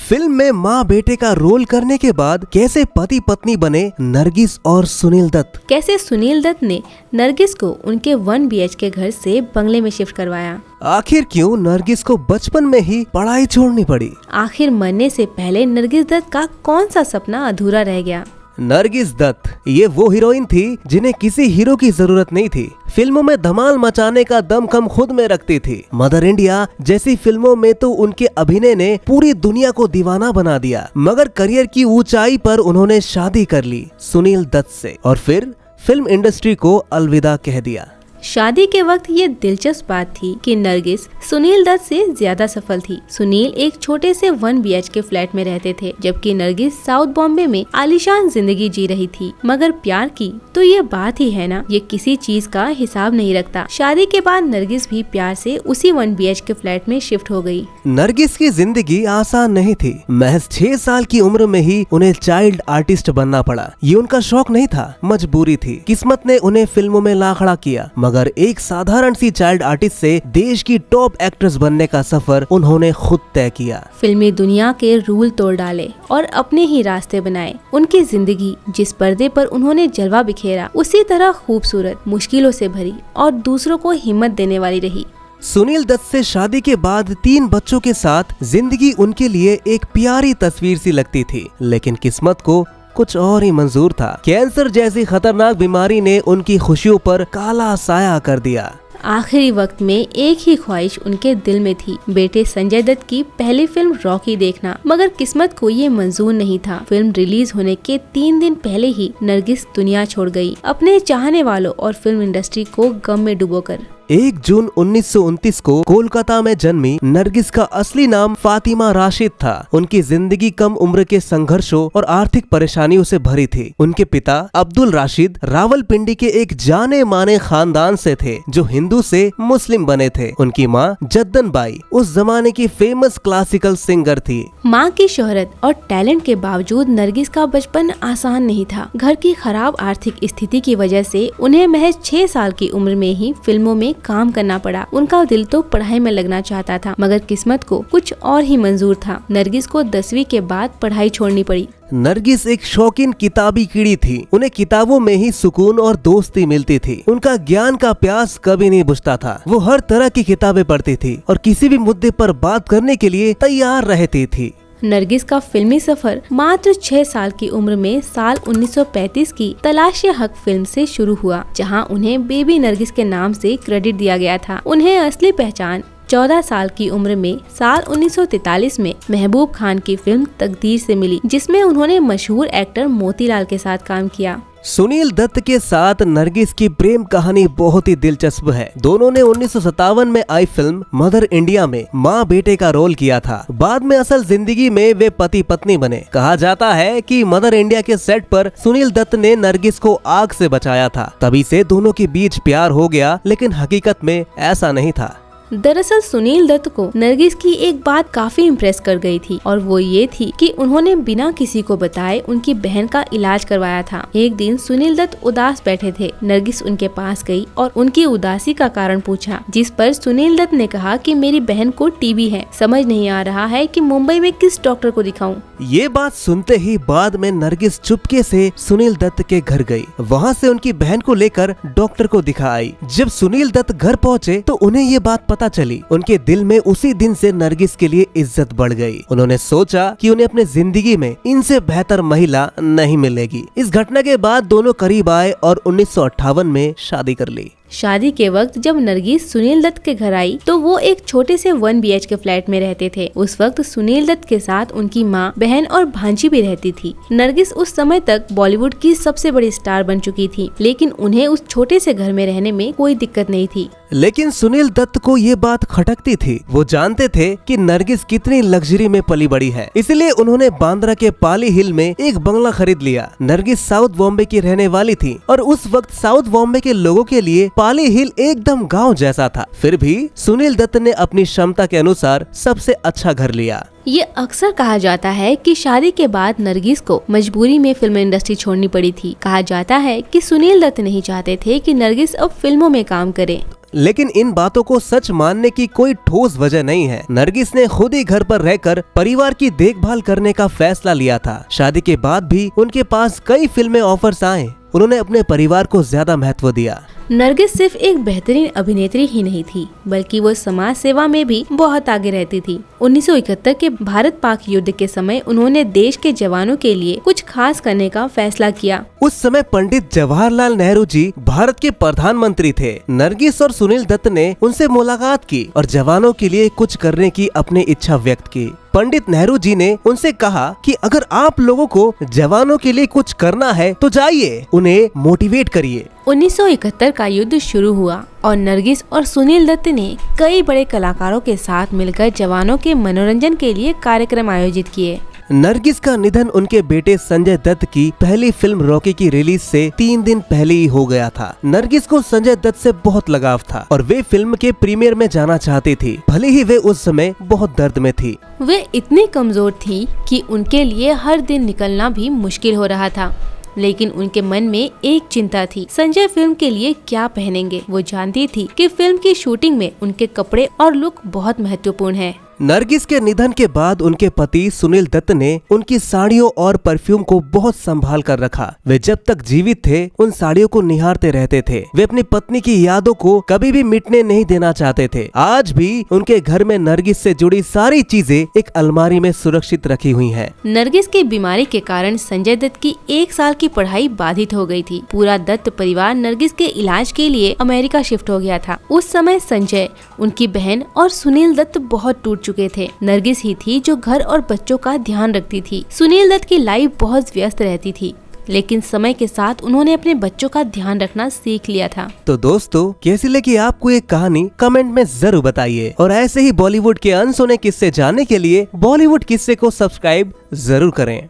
Film में माँ बेटे का रोल करने के बाद कैसे पति पत्नी बने नरगिस और सुनील दत्त। कैसे सुनील दत्त ने नरगिस को उनके 1 BHK घर से बंगले में शिफ्ट करवाया। आखिर क्यों नरगिस को बचपन में ही पढ़ाई छोड़नी पड़ी। आखिर मरने से पहले नरगिस दत्त का कौन सा सपना अधूरा रह गया। नरगिस दत्त ये वो हीरोइन थी जिन्हें किसी हीरो की जरूरत नहीं थी। फिल्मों में धमाल मचाने का दमखम खुद में रखती थी। मदर इंडिया जैसी फिल्मों में तो उनके अभिनय ने पूरी दुनिया को दीवाना बना दिया। मगर करियर की ऊंचाई पर उन्होंने शादी कर ली सुनील दत्त से और फिर फिल्म इंडस्ट्री को अलविदा कह दिया। शादी के वक्त ये दिलचस्प बात थी कि नरगिस सुनील दत्त से ज्यादा सफल थी। सुनील एक छोटे से 1 BHK फ्लैट में रहते थे, जबकि नरगिस साउथ बॉम्बे में आलीशान जिंदगी जी रही थी। मगर प्यार की तो ये बात ही है ना, ये किसी चीज का हिसाब नहीं रखता। शादी के बाद नरगिस भी प्यार से उसी 1 BHK फ्लैट में शिफ्ट हो गई। नरगिस की जिंदगी आसान नहीं थी। महज 6 साल की उम्र में ही उन्हें चाइल्ड आर्टिस्ट बनना पड़ा। ये उनका शौक नहीं था, मजबूरी थी। किस्मत ने उन्हें फिल्मों में ला खड़ा किया, मगर एक साधारण सी चाइल्ड आर्टिस्ट से देश की टॉप एक्ट्रेस बनने का सफर उन्होंने खुद तय किया। फिल्मी दुनिया के रूल तोड़ डाले और अपने ही रास्ते बनाए। उनकी जिंदगी जिस पर्दे पर उन्होंने जलवा बिखेरा, उसी तरह खूबसूरत, मुश्किलों से भरी और दूसरों को हिम्मत देने वाली रही। सुनील दत्त से शादी के बाद 3 बच्चों के साथ जिंदगी उनके लिए एक प्यारी तस्वीर सी लगती थी, लेकिन किस्मत को कुछ और ही मंजूर था। कैंसर जैसी खतरनाक बीमारी ने उनकी खुशियों पर काला साया कर दिया। आखिरी वक्त में एक ही ख्वाहिश उनके दिल में थी, बेटे संजय दत्त की पहली फिल्म रॉकी देखना। मगर किस्मत को ये मंजूर नहीं था। फिल्म रिलीज होने के 3 दिन पहले ही नरगिस दुनिया छोड़ गई, अपने चाहने वालों और फिल्म इंडस्ट्री को गम में डुबोकर। 1 जून 1929 को कोलकाता में जन्मी नरगिस का असली नाम फातिमा राशिद था। उनकी जिंदगी कम उम्र के संघर्षों और आर्थिक परेशानियों से भरी थी। उनके पिता अब्दुल राशिद रावलपिंडी के एक जाने माने खानदान से थे, जो हिंदू से मुस्लिम बने थे। उनकी माँ जद्दन बाई उस जमाने की फेमस क्लासिकल सिंगर थी। माँ की शोहरत और टैलेंट के बावजूद नरगिस का बचपन आसान नहीं था। घर की खराब आर्थिक स्थिति की वजह से उन्हें महज 6 साल की उम्र में ही फिल्मों में काम करना पड़ा। उनका दिल तो पढ़ाई में लगना चाहता था, मगर किस्मत को कुछ और ही मंजूर था। नरगिस को 10वीं के बाद पढ़ाई छोड़नी पड़ी। नरगिस एक शौकीन किताबी कीड़ी थी। उन्हें किताबों में ही सुकून और दोस्ती मिलती थी। उनका ज्ञान का प्यास कभी नहीं बुझता था। वो हर तरह की किताबें पढ़ती थी और किसी भी मुद्दे पर बात करने के लिए तैयार रहती थी। नरगिस का फिल्मी सफर मात्र 6 साल की उम्र में साल 1935 की तलाश-ए-हक फिल्म से शुरू हुआ, जहां उन्हें बेबी नरगिस के नाम से क्रेडिट दिया गया था। उन्हें असली पहचान 14 साल की उम्र में साल 1943 में महबूब खान की फिल्म तकदीर से मिली, जिसमें उन्होंने मशहूर एक्टर मोतीलाल के साथ काम किया। सुनील दत्त के साथ नरगिस की प्रेम कहानी बहुत ही दिलचस्प है। दोनों ने 1957 में आई फिल्म मदर इंडिया में माँ बेटे का रोल किया था। बाद में असल जिंदगी में वे पति पत्नी बने। कहा जाता है कि मदर इंडिया के सेट पर सुनील दत्त ने नरगिस को आग से बचाया था, तभी से दोनों के बीच प्यार हो गया, लेकिन हकीकत में ऐसा नहीं था। दरअसल सुनील दत्त को नरगिस की एक बात काफी इम्प्रेस कर गई थी, और वो ये थी कि उन्होंने बिना किसी को बताए उनकी बहन का इलाज करवाया था। एक दिन सुनील दत्त उदास बैठे थे। नरगिस उनके पास गई और उनकी उदासी का कारण पूछा, जिस पर सुनील दत्त ने कहा कि मेरी बहन को टीबी है, समझ नहीं आ रहा है कि मुंबई में किस डॉक्टर को दिखाऊं। ये बात सुनते ही बाद में नरगिस चुपके से सुनील दत्त के घर गई। वहाँ से उनकी बहन को लेकर डॉक्टर को दिखा आई। जब सुनील दत्त घर पहुँचे तो उन्हें ये बात पता चली। उनके दिल में उसी दिन से नरगिस के लिए इज्जत बढ़ गई। उन्होंने सोचा कि उन्हें अपने जिंदगी में इनसे बेहतर महिला नहीं मिलेगी। इस घटना के बाद दोनों करीब आए और 1958 में शादी कर ली। शादी के वक्त जब नरगिस सुनील दत्त के घर आई तो वो एक छोटे से 1 BHK फ्लैट में रहते थे। उस वक्त सुनील दत्त के साथ उनकी माँ, बहन और भांजी भी रहती थी। नरगिस उस समय तक बॉलीवुड की सबसे बड़ी स्टार बन चुकी थी, लेकिन उन्हें उस छोटे से घर में रहने में कोई दिक्कत नहीं थी। लेकिन सुनील दत्त को ये बात खटकती थी। वो जानते थे कि नरगिस कितनी लग्जरी में पली बड़ी है, इसलिए उन्होंने बांद्रा के पाली हिल में एक बंगला खरीद लिया। नरगिस साउथ बॉम्बे की रहने वाली थी और उस वक्त साउथ बॉम्बे के लोगों के लिए पाली हिल एकदम गांव जैसा था। फिर भी सुनील दत्त ने अपनी क्षमता के अनुसार सबसे अच्छा घर लिया। ये अक्सर कहा जाता है कि शादी के बाद नरगिस को मजबूरी में फिल्म इंडस्ट्री छोड़नी पड़ी थी। कहा जाता है कि सुनील दत्त नहीं चाहते थे कि नरगिस अब फिल्मों में काम करे। लेकिन इन बातों को सच मानने की कोई ठोस वजह नहीं है। नरगिस ने खुद ही घर पर रहकर परिवार की देखभाल करने का फैसला लिया था। शादी के बाद भी उनके पास कई फिल्में ऑफर्स आए। उन्होंने अपने परिवार को ज्यादा महत्व दिया। नरगिस सिर्फ एक बेहतरीन अभिनेत्री ही नहीं थी, बल्कि वो समाज सेवा में भी बहुत आगे रहती थी। 1971 के भारत पाक युद्ध के समय उन्होंने देश के जवानों के लिए कुछ खास करने का फैसला किया। उस समय पंडित जवाहरलाल नेहरू जी भारत के प्रधानमंत्री थे। नरगिस और सुनील दत्त ने उनसे मुलाकात की और जवानों के लिए कुछ करने की अपनी इच्छा व्यक्त की। पंडित नेहरू जी ने उनसे कहा कि अगर आप लोगों को जवानों के लिए कुछ करना है तो जाइए, उन्हें मोटिवेट करिए। 1971 का युद्ध शुरू हुआ और नरगिस और सुनील दत्त ने कई बड़े कलाकारों के साथ मिलकर जवानों के मनोरंजन के लिए कार्यक्रम आयोजित किए। नरगिस का निधन उनके बेटे संजय दत्त की पहली फिल्म रॉकी की रिलीज से 3 दिन पहले ही हो गया था। नरगिस को संजय दत्त से बहुत लगाव था और वे फिल्म के प्रीमियर में जाना चाहती थी, भले ही वे उस समय बहुत दर्द में थी। वे इतनी कमजोर थी कि उनके लिए हर दिन निकलना भी मुश्किल हो रहा था, लेकिन उनके मन में एक चिंता थी, संजय फिल्म के लिए क्या पहनेंगे। वो जानती थी कि फिल्म की शूटिंग में उनके कपड़े और लुक बहुत महत्वपूर्ण है। नरगिस के निधन के बाद उनके पति सुनील दत्त ने उनकी साड़ियों और परफ्यूम को बहुत संभाल कर रखा। वे जब तक जीवित थे उन साड़ियों को निहारते रहते थे। वे अपनी पत्नी की यादों को कभी भी मिटने नहीं देना चाहते थे। आज भी उनके घर में नरगिस से जुड़ी सारी चीजें एक अलमारी में सुरक्षित रखी हुई हैं। नरगिस की बीमारी के कारण संजय दत्त की 1 साल की पढ़ाई बाधित हो गई थी। पूरा दत्त परिवार नरगिस के इलाज के लिए अमेरिका शिफ्ट हो गया था। उस समय संजय, उनकी बहन और सुनील दत्त बहुत टूट चुके थे। नरगिस ही थी जो घर और बच्चों का ध्यान रखती थी। सुनील दत्त की लाइफ बहुत व्यस्त रहती थी, लेकिन समय के साथ उन्होंने अपने बच्चों का ध्यान रखना सीख लिया था। तो दोस्तों, कैसी लगी आपको ये कहानी कमेंट में जरूर बताइए और ऐसे ही बॉलीवुड के अनसुने किस्से जानने के लिए बॉलीवुड किस्से को सब्सक्राइब जरूर करें।